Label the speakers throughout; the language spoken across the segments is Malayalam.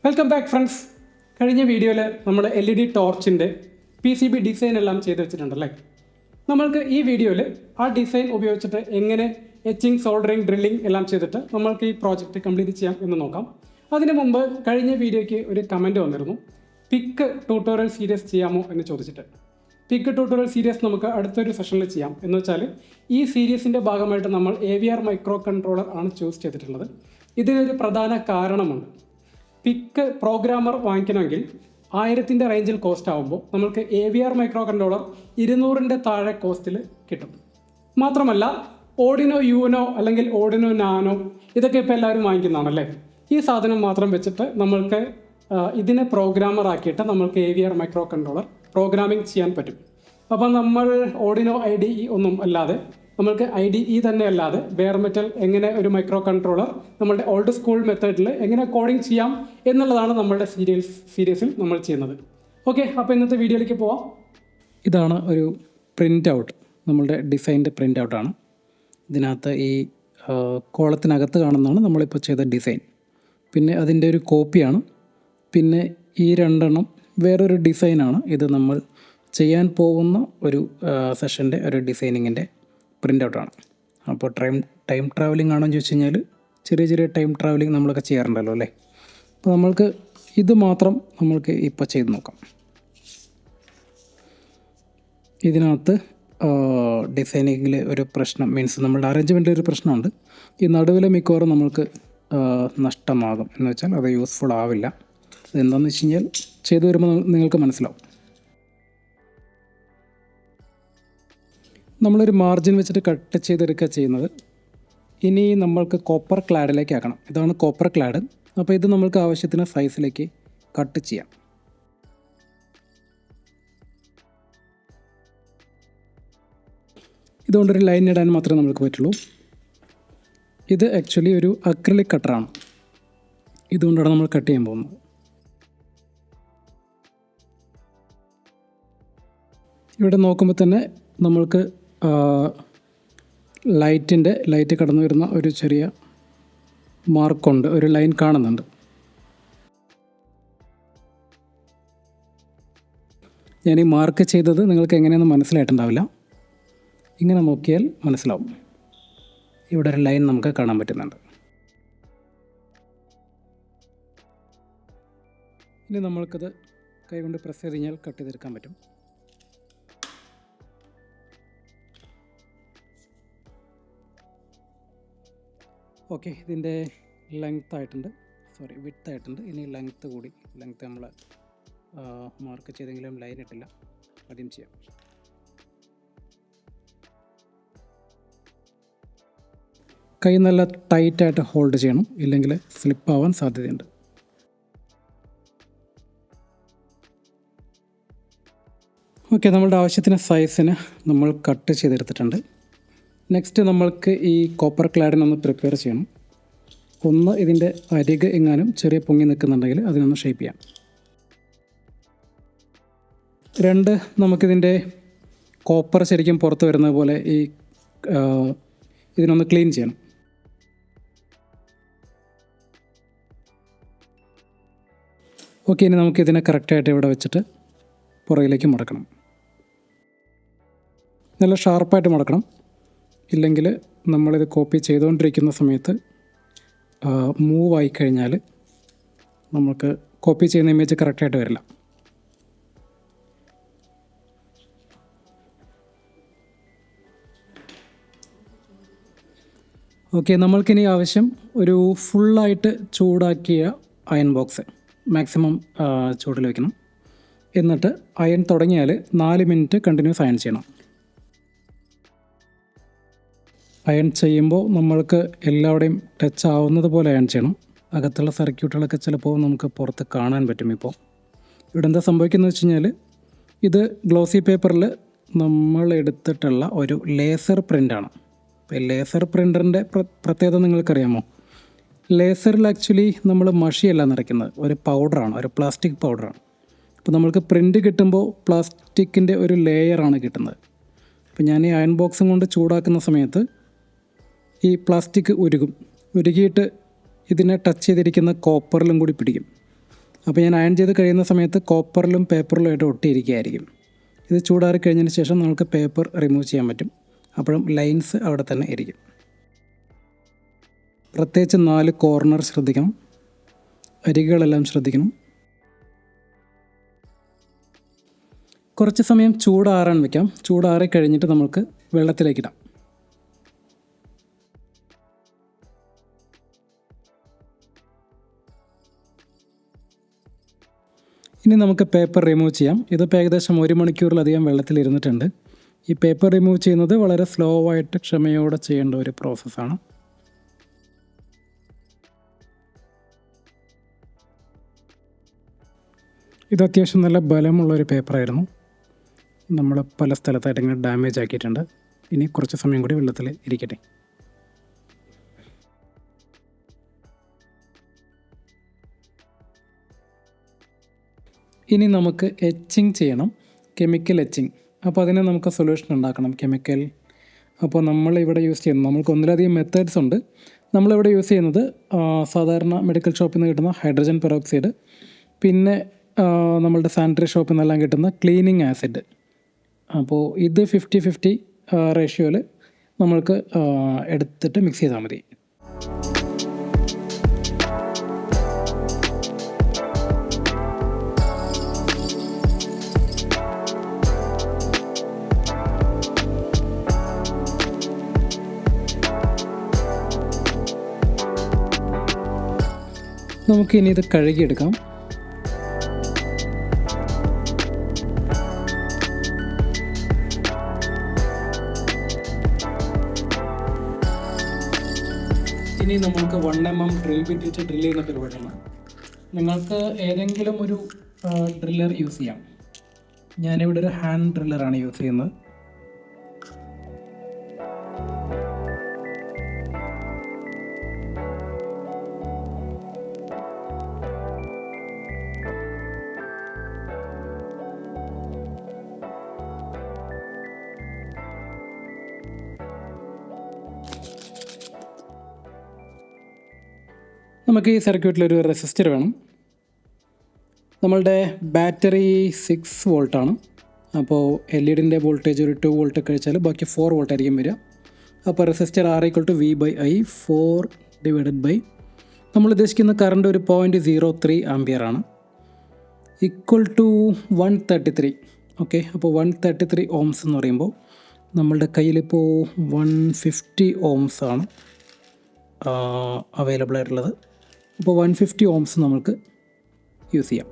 Speaker 1: Welcome back friends. കഴിഞ്ഞ വീഡിയോയിൽ നമ്മൾ LED ടോർച്ചിൻ്റെ PCB ഡിസൈൻ എല്ലാം ചെയ്ത് വെച്ചിട്ടുണ്ടല്ലേ. നമ്മൾക്ക് ഈ വീഡിയോയിൽ ആ ഡിസൈൻ ഉപയോഗിച്ചിട്ട് എങ്ങനെ എച്ചിങ്, സോൾഡറിങ്, ഡ്രില്ലിംഗ് എല്ലാം ചെയ്തിട്ട് നമ്മൾക്ക് ഈ പ്രോജക്റ്റ് കംപ്ലീറ്റ് ചെയ്യാം എന്ന് നോക്കാം. അതിനു മുമ്പ് കഴിഞ്ഞ വീഡിയോയ്ക്ക് ഒരു കമൻറ്റ് വന്നിരുന്നു, പിക്ക് ട്യൂട്ടോറിയൽ സീരീസ് ചെയ്യാമോ എന്ന് ചോദിച്ചിട്ട്. പിക്ക് ട്യൂട്ടോറിയൽ സീരീസ് നമുക്ക് അടുത്തൊരു സെഷനിൽ ചെയ്യാം. എന്ന് വെച്ചാൽ ഈ സീരീസിൻ്റെ ഭാഗമായിട്ട് നമ്മൾ AVR മൈക്രോ കൺട്രോളർ ആണ് ചൂസ് ചെയ്തിട്ടുള്ളത്. ഇതിനൊരു പ്രധാന കാരണമുണ്ട്. പിക്ക് പ്രോഗ്രാമർ വാങ്ങിക്കണമെങ്കിൽ 1000 റേഞ്ചിൽ കോസ്റ്റ് ആകുമ്പോൾ നമുക്ക് AVR മൈക്രോ കൺട്രോളർ 200 താഴെ കോസ്റ്റിൽ കിട്ടും. മാത്രമല്ല ഓർഡിനോ യൂനോ അല്ലെങ്കിൽ ഓർഡിനോ നാനോ ഇതൊക്കെ ഇപ്പോൾ എല്ലാവരും വാങ്ങിക്കുന്നതാണല്ലേ. ഈ സാധനം മാത്രം വെച്ചിട്ട് നമ്മൾക്ക് ഇതിനെ പ്രോഗ്രാമർ ആക്കിയിട്ട് നമ്മൾക്ക് AVR മൈക്രോ കൺട്രോളർ പ്രോഗ്രാമിംഗ് ചെയ്യാൻ പറ്റും. അപ്പം നമ്മൾ ഓർഡിനോ IDE ഒന്നും അല്ലാതെ നമ്മൾക്ക് IDE തന്നെ അല്ലാതെ ബെയർ മെറ്റൽ എങ്ങനെ ഒരു മൈക്രോ കൺട്രോളർ നമ്മളുടെ ഓൾഡ് സ്കൂൾ മെത്തേഡിൽ എങ്ങനെ കോഡിങ് ചെയ്യാം എന്നുള്ളതാണ് നമ്മളുടെ സീരീസിൽ നമ്മൾ ചെയ്യുന്നത്. ഓക്കെ, അപ്പോൾ ഇന്നത്തെ വീഡിയോയിലേക്ക് പോവാം. ഇതാണ് ഒരു പ്രിൻ്റ് ഔട്ട്, നമ്മളുടെ ഡിസൈൻ്റെ പ്രിൻ്റ് ഔട്ടാണ്. ഇതിനകത്ത് ഈ കോളത്തിനകത്ത് കാണുന്നതാണ് നമ്മളിപ്പോൾ ചെയ്ത ഡിസൈൻ. പിന്നെ അതിൻ്റെ ഒരു കോപ്പിയാണ്. പിന്നെ ഈ രണ്ടെണ്ണം വേറൊരു ഡിസൈനാണ്. ഇത് നമ്മൾ ചെയ്യാൻ പോകുന്ന ഒരു സെഷൻ്റെ ഒരു ഡിസൈനിങ്ങിൻ്റെ പ്രിൻ്റ് ഔട്ടാണ്. അപ്പോൾ ടൈം ട്രാവലിംഗ് ആണോ എന്ന് ചോദിച്ചു കഴിഞ്ഞാൽ ചെറിയ ടൈം ട്രാവലിംഗ് നമ്മളൊക്കെ ചെയ്യാറുണ്ടല്ലോ അല്ലേ. അപ്പോൾ നമ്മൾക്ക് ഇത് മാത്രം നമ്മൾക്ക് ഇപ്പോൾ ചെയ്ത് നോക്കാം. ഇതിനകത്ത് ഡിസൈനിങ്ങിൽ ഒരു പ്രശ്നം മീൻസ് നമ്മളുടെ അറേഞ്ച്മെൻറ്റിൽ ഒരു പ്രശ്നമുണ്ട്. ഈ നടുവിലെ മിക്കവാറും നമ്മൾക്ക് നഷ്ടമാകും. എന്ന് വെച്ചാൽ അത് യൂസ്ഫുൾ ആവില്ല. അതെന്താണെന്ന് വെച്ച് കഴിഞ്ഞാൽ ചെയ്തു വരുമ്പോൾ നിങ്ങൾക്ക് മനസ്സിലാവും. നമ്മളൊരു മാർജിൻ വെച്ചിട്ട് കട്ട് ചെയ്തെടുക്കുക ചെയ്യുന്നത്. ഇനി നമ്മൾക്ക് കോപ്പർ ക്ലാഡിലേക്ക് ആക്കണം. ഇതാണ് കോപ്പർ ക്ലാഡ്. അപ്പോൾ ഇത് നമ്മൾക്ക് ആവശ്യത്തിന് സൈസിലേക്ക് കട്ട് ചെയ്യാം. ഇതുകൊണ്ടൊരു ലൈൻ ഇടാൻ മാത്രമേ നമുക്ക് പറ്റുള്ളൂ. ഇത് ആക്ച്വലി ഒരു അക്രിലിക് കട്ടറാണ്. ഇതുകൊണ്ടാണ് നമ്മൾ കട്ട് ചെയ്യാൻ പോകുന്നത്. ഇവിടെ നോക്കുമ്പോൾ തന്നെ നമ്മൾക്ക് ലൈറ്റ് കടന്നു വരുന്ന ഒരു ചെറിയ മാർക്കുണ്ട്, ഒരു ലൈൻ കാണുന്നുണ്ട്. ഞാൻ ഈ മാർക്ക് ചെയ്തത് നിങ്ങൾക്ക് എങ്ങനെയൊന്നും മനസ്സിലായിട്ടുണ്ടാവില്ല. ഇങ്ങനെ നോക്കിയാൽ മനസ്സിലാവും. ഇവിടെ ഒരു ലൈൻ നമുക്ക് കാണാൻ പറ്റുന്നുണ്ട്. ഇനി നമ്മൾക്കത് കൈകൊണ്ട് പ്രസ് ചെയ്ത് കഴിഞ്ഞാൽ കട്ട് ചെയ്തെടുക്കാൻ പറ്റും. ഓക്കെ, ഇതിൻ്റെ വിഡ്ത്ത് ആയിട്ടുണ്ട്. ഇനി ലെങ്ത്ത് നമ്മൾ മാർക്ക് ചെയ്തെങ്കിലും ലൈൻ ഇട്ടില്ല, ആദ്യം ചെയ്യാം. കൈ നല്ല ടൈറ്റായിട്ട് ഹോൾഡ് ചെയ്യണം, ഇല്ലെങ്കിൽ സ്ലിപ്പ് ആവാൻ സാധ്യതയുണ്ട്. ഓക്കെ, നമ്മളുടെ ആവശ്യത്തിന് സൈസിന് നമ്മൾ കട്ട് ചെയ്തെടുത്തിട്ടുണ്ട്. നെക്സ്റ്റ് നമ്മൾക്ക് ഈ കോപ്പർ ക്ലാഡിനൊന്ന് പ്രിപ്പയർ ചെയ്യണം. ഒന്ന്, ഇതിൻ്റെ അരിക് എങ്ങാനും ചെറിയ പൊങ്ങി നിൽക്കുന്നുണ്ടെങ്കിൽ അതിനൊന്ന് ഷേപ്പ് ചെയ്യാം. 2, നമുക്കിതിൻ്റെ കോപ്പർ ശരിക്കും പുറത്ത് വരുന്ന പോലെ ഇതിനൊന്ന് ക്ലീൻ ചെയ്യണം. ഓക്കെ, ഇനി നമുക്കിതിനെ കറക്റ്റായിട്ട് ഇവിടെ വെച്ചിട്ട് പുറകിലേക്ക് മടക്കണം. നല്ല ഷാർപ്പായിട്ട് മടക്കണം, ഇല്ലെങ്കിൽ നമ്മളിത് കോപ്പി ചെയ്തുകൊണ്ടിരിക്കുന്ന സമയത്ത് മൂവ് ആയിക്കഴിഞ്ഞാൽ നമുക്ക് കോപ്പി ചെയ്യുന്ന ഇമേജ് കറക്റ്റായിട്ട് വരില്ല. ഓക്കെ, നമ്മൾക്കിനി ആവശ്യം ഒരു ഫുള്ളായിട്ട് ചൂടാക്കിയ അയൺ ബോക്സ് മാക്സിമം ചൂടിൽ വയ്ക്കണം. എന്നിട്ട് അയൺ തുടങ്ങിയാൽ 4 മിനിറ്റ് കണ്ടിന്യൂസ് അയൺ ചെയ്യണം. അയൺ ചെയ്യുമ്പോൾ നമ്മൾക്ക് എല്ലാവിടെയും ടച്ച് ആവുന്നത് പോലെ അയൺ ചെയ്യണം. അകത്തുള്ള സർക്യൂട്ടുകളൊക്കെ ചിലപ്പോൾ നമുക്ക് പുറത്ത് കാണാൻ പറ്റും. ഇപ്പോൾ ഇവിടെ എന്താ സംഭവിക്കുന്നത് വെച്ച് കഴിഞ്ഞാൽ ഇത് ഗ്ലോസി പേപ്പറിൽ നമ്മൾ എടുത്തിട്ടുള്ള ഒരു ലേസർ പ്രിൻ്റാണ്. അപ്പോൾ ലേസർ പ്രിൻ്ററിൻ്റെ പ്രത്യേകത നിങ്ങൾക്കറിയാമോ? ലേസറിൽ ആക്ച്വലി നമ്മൾ മഷിയല്ല നിറയ്ക്കുന്നത്, ഒരു പൗഡറാണ്, ഒരു പ്ലാസ്റ്റിക് പൗഡറാണ്. അപ്പോൾ നമ്മൾക്ക് പ്രിൻ്റ് കിട്ടുമ്പോൾ പ്ലാസ്റ്റിക്കിൻ്റെ ഒരു ലെയറാണ് കിട്ടുന്നത്. അപ്പോൾ ഞാൻ ഈ അയൺ ബോക്സും കൊണ്ട് ചൂടാക്കുന്ന സമയത്ത് ഈ പ്ലാസ്റ്റിക് ഉരുകിയിട്ട് ഇതിനെ ടച്ച് ചെയ്തിരിക്കുന്ന കോപ്പറിലും കൂടി പിടിക്കും. അപ്പോൾ ഞാൻ അയൺ ചെയ്ത് കഴിയുന്ന സമയത്ത് കോപ്പറിലും പേപ്പറിലും ആയിട്ട് ഒട്ടിയിരിക്കുകയായിരിക്കും. ഇത് ചൂടാറി കഴിഞ്ഞതിന് ശേഷം നമുക്ക് പേപ്പർ റിമൂവ് ചെയ്യാൻ പറ്റും. അപ്പോഴും ലൈൻസ് അവിടെ തന്നെ ഇരിക്കും. പ്രത്യേകിച്ച് 4 കോർണർ ശ്രദ്ധിക്കണം, അരികുകളെല്ലാം ശ്രദ്ധിക്കണം. കുറച്ച് സമയം ചൂടാറാൻ വയ്ക്കാം. ചൂടാറി കഴിഞ്ഞിട്ട് നമുക്ക് വെള്ളത്തിലേക്കിടാം. ഇനി നമുക്ക് പേപ്പർ റിമൂവ് ചെയ്യാം. ഇതിപ്പോൾ ഏകദേശം 1 മണിക്കൂറിലധികം വെള്ളത്തിലിരുന്നിട്ടുണ്ട്. ഈ പേപ്പർ റിമൂവ് ചെയ്യുന്നത് വളരെ സ്ലോ ആയിട്ട് ക്ഷമയോടെ ചെയ്യേണ്ട ഒരു പ്രോസസ്സാണ്. ഇത് അത്യാവശ്യം നല്ല ബലമുള്ളൊരു പേപ്പറായിരുന്നു. നമ്മൾ പല സ്ഥലത്തായിട്ട് ഇങ്ങനെ ഡാമേജ് ആക്കിയിട്ടുണ്ട്. ഇനി കുറച്ച് സമയം കൂടി വെള്ളത്തിൽ ഇരിക്കട്ടെ. ഇനി നമുക്ക് എച്ചിങ് ചെയ്യണം, കെമിക്കൽ എച്ചിങ്. അപ്പോൾ അതിന് നമുക്ക് സൊല്യൂഷൻ ഉണ്ടാക്കണം, കെമിക്കൽ. അപ്പോൾ നമ്മളിവിടെ യൂസ് ചെയ്യുന്നത്, നമുക്ക് ഒന്നിലധികം മെത്തേഡ്സ് ഉണ്ട്. നമ്മളിവിടെ യൂസ് ചെയ്യുന്നത് സാധാരണ മെഡിക്കൽ ഷോപ്പിൽ നിന്ന് കിട്ടുന്ന ഹൈഡ്രജൻ പെറോക്സൈഡ്, പിന്നെ നമ്മളുടെ സാനിറ്ററി ഷോപ്പിൽ നിന്നെല്ലാം കിട്ടുന്ന ക്ലീനിങ് ആസിഡ്. അപ്പോൾ ഇത് 50-50 റേഷ്യോയിൽ നമ്മൾക്ക് എടുത്തിട്ട് മിക്സ് ചെയ്താൽ മതി. നമുക്കിനി ഇത് കഴുകിയെടുക്കാം. ഇനി നമുക്ക് 1 mm ഡ്രിൽ ബിറ്റ് വെച്ച് ഡ്രിൽ ചെയ്യുന്ന പരിപാടിയാണ്. നിങ്ങൾക്ക് ഏതെങ്കിലും ഒരു ഡ്രില്ലർ യൂസ് ചെയ്യാം. ഞാനിവിടെ ഒരു ഹാൻഡ് ഡ്രില്ലറാണ് യൂസ് ചെയ്യുന്നത്. നമുക്ക് ഈ സർക്യൂട്ടിലൊരു റെസിസ്റ്റർ വേണം. നമ്മളുടെ ബാറ്ററി 6 വോൾട്ടാണ്. അപ്പോൾ LED വോൾട്ടേജ് ഒരു 2 വോൾട്ട് കഴിച്ചാൽ ബാക്കി 4 വോൾട്ട് ആയിരിക്കും വരിക. അപ്പോൾ റെസിസ്റ്റർ R = V/I 4/, നമ്മൾ ഉദ്ദേശിക്കുന്ന കറണ്ട് ഒരു 0.03 ആംപിയർ ആണ്, ഈക്വൽ ടു 133. ഓക്കെ, അപ്പോൾ 133 ഓംസ് എന്ന് പറയുമ്പോൾ നമ്മളുടെ കയ്യിലിപ്പോൾ 150 ഓംസ് ആണ് അവൈലബിൾ ആയിട്ടുള്ളത്. അപ്പോൾ 150 ഓംസ് നമുക്ക് യൂസ് ചെയ്യാം.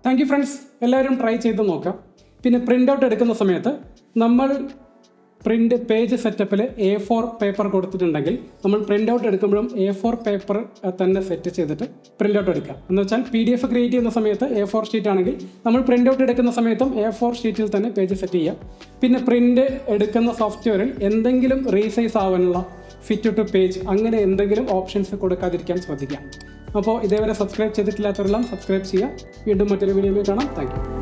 Speaker 1: താങ്ക് യു ഫ്രണ്ട്സ്, എല്ലാവരും ട്രൈ ചെയ്ത് നോക്കാം. പിന്നെ പ്രിൻ്റ് ഔട്ട് എടുക്കുന്ന സമയത്ത് നമ്മൾ പ്രിൻ്റ് പേജ് സെറ്റപ്പിൽ A4 പേപ്പർ കൊടുത്തിട്ടുണ്ടെങ്കിൽ നമ്മൾ പ്രിൻ്റ് ഔട്ട് എടുക്കുമ്പോഴും A4 പേപ്പർ തന്നെ സെറ്റ് ചെയ്തിട്ട് പ്രിൻ്റ് ഔട്ട് എടുക്കാം. എന്ന് വെച്ചാൽ PDF ക്രിയേറ്റ് ചെയ്യുന്ന സമയത്ത് A4 ഷീറ്റ് ആണെങ്കിൽ നമ്മൾ പ്രിൻ്റ് ഔട്ട് എടുക്കുന്ന സമയത്തും A4 ഷീറ്റിൽ തന്നെ പേജ് സെറ്റ് ചെയ്യാം. പിന്നെ പ്രിൻ്റ് എടുക്കുന്ന സോഫ്റ്റ്വെയറിൽ എന്തെങ്കിലും റീസൈസ് ആവാനുള്ള ഫിറ്റ് ടു പേജ് അങ്ങനെ എന്തെങ്കിലും ഓപ്ഷൻസ് കൊടുക്കാതിരിക്കാൻ ശ്രദ്ധിക്കാം. അപ്പോൾ ഇതേവരെ സബ്സ്ക്രൈബ് ചെയ്തിട്ടില്ലാത്തവരെല്ലാം സബ്സ്ക്രൈബ് ചെയ്യുക. വീണ്ടും മറ്റൊരു വീഡിയോയിൽ കാണാം. Thank you.